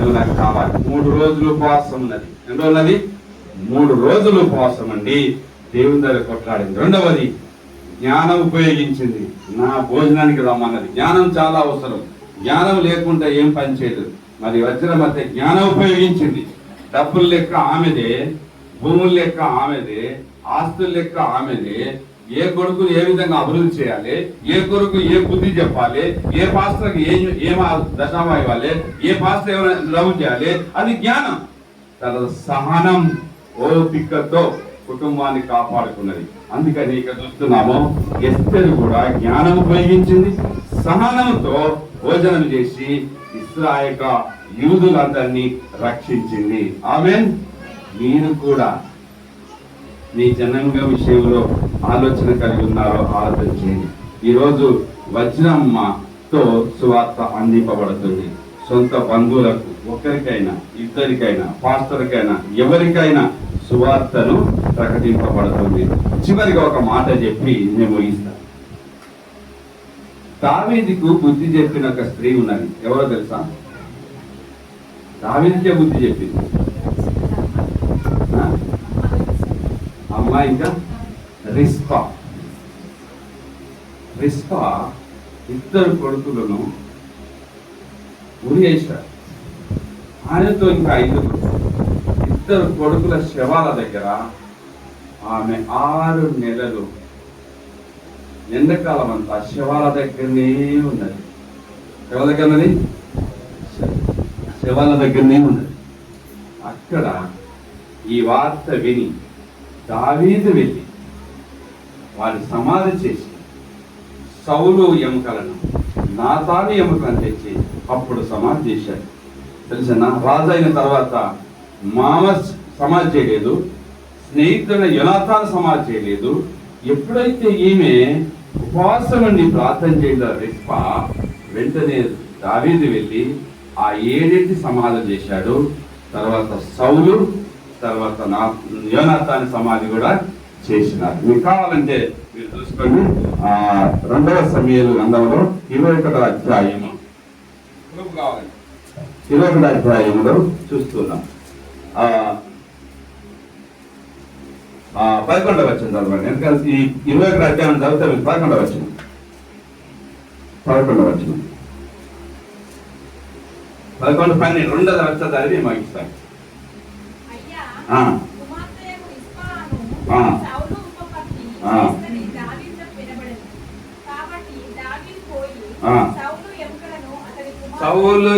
నువ్వు నాకు కావాలి. 3 రోజులు ఉపవాసం ఉన్నది. ఎన్ని రోజులది? 3 రోజులు ఉపవాసం అండి. దేవుని దగ్గర కొట్లాడింది. రెండవది జ్ఞానం ఉపయోగించింది. నా భోజనానికి రమ్మన్నది. జ్ఞానం చాలా అవసరం. జ్ఞానం లేకుండా ఏం పని చేయదు. మరి వచ్చిన మధ్య జ్ఞానం ఉపయోగించింది. డబ్బుల లెక్క ఆమెదే, భూముల లెక్క ఆమెదే, ఆస్తుల లెక్క ఆమెదే. ఏ కొడుకుని ఏ విధంగా అభివృద్ధి చేయాలి, ఏ కొడుకు ఏ బుద్ధి చెప్పాలి, ఏ పాస్టర్కి ఏం దశమ ఇవ్వాలి, ఏ పాస్టర్ ఏమైనా లవ్ చేయాలి, అది జ్ఞానం. తన సహనం ఓపికతో కుటుంబాన్ని కాపాడుకున్నది. అందుకని ఇక్కడ చూస్తున్నాము, ఎస్తేరు కూడా జ్ఞానం ఉపయోగించింది, సహనంతో భోజనం చేసి ఇశ్రాయేలు యూదులందరినీ రక్షించింది. ఆమేన్. మీరు కూడా మీ జనాంగ విషయంలో ఆలోచన కలిగి ఉన్నారో ఆలోచన చేయండి. ఈరోజు వజ్రమ్మతో సువార్త అందింపబడుతుంది. సొంత బంధువులకు, ఒకరికైనా, ఇద్దరికైనా, పాస్టర్కైనా, ఎవరికైనా సువార్తను ప్రకటింపబడుతుంది. చివరిగా ఒక మాట చెప్పి నేను ముగిస్తాను. దావీదుకు బుద్ధి చెప్పిన ఒక స్త్రీ ఉన్నది. ఎవరో తెలుసా? దావీదుకే బుద్ధి చెప్పింది అమ్మ. ఇంకా రిస్పా 2 కొడుకులను ఉరి వేశారు. ఆయనతో ఇంకా 5 2 కొడుకుల శవాల దగ్గర ఆమె 6 నెలలు ఎండాకాలం అంతా శవాల దగ్గరనే ఉన్నది. శవాల దగ్గరన్నది శవాల దగ్గరనే ఉన్నది. అక్కడ ఈ వార్త విని దావీదు వెళ్ళి వారి సమాధి చేసి సౌలు ఎముకలను, నాతాను ఎముకలను తెచ్చి అప్పుడు సమాధి చేశాడు. తెలిసిన రాజు అయిన తర్వాత మామ సమాధి చేయలేదు, స్నేహితుడైన యోనాతాను సమాధి చేయలేదు. ఎప్పుడైతే ఈమె ఉపవాసం నుండి ప్రార్థన చేయడం రిస్పా, వెంటనే దావీదు వెళ్ళి ఆ 7 సమాధి చేశాడు. తర్వాత సౌలు, తర్వాత యోనాతాను సమాధి కూడా చేసినారు. మీకు కావాలంటే మీరు చూసుకోండి. 2వ సమూయేలు గ్రంథంలో 21వ అధ్యాయము, 21వ అధ్యాయంలో చూస్తున్నాం. 11వ వచనం చదవండి. ఎందుకంటే ఈ 21వ అధ్యాయం చదివితే మీకు 11వ వచనం 11వ వచనం 11, 12 రెండవ వచనం చదివి ముగిస్తాను. సౌలు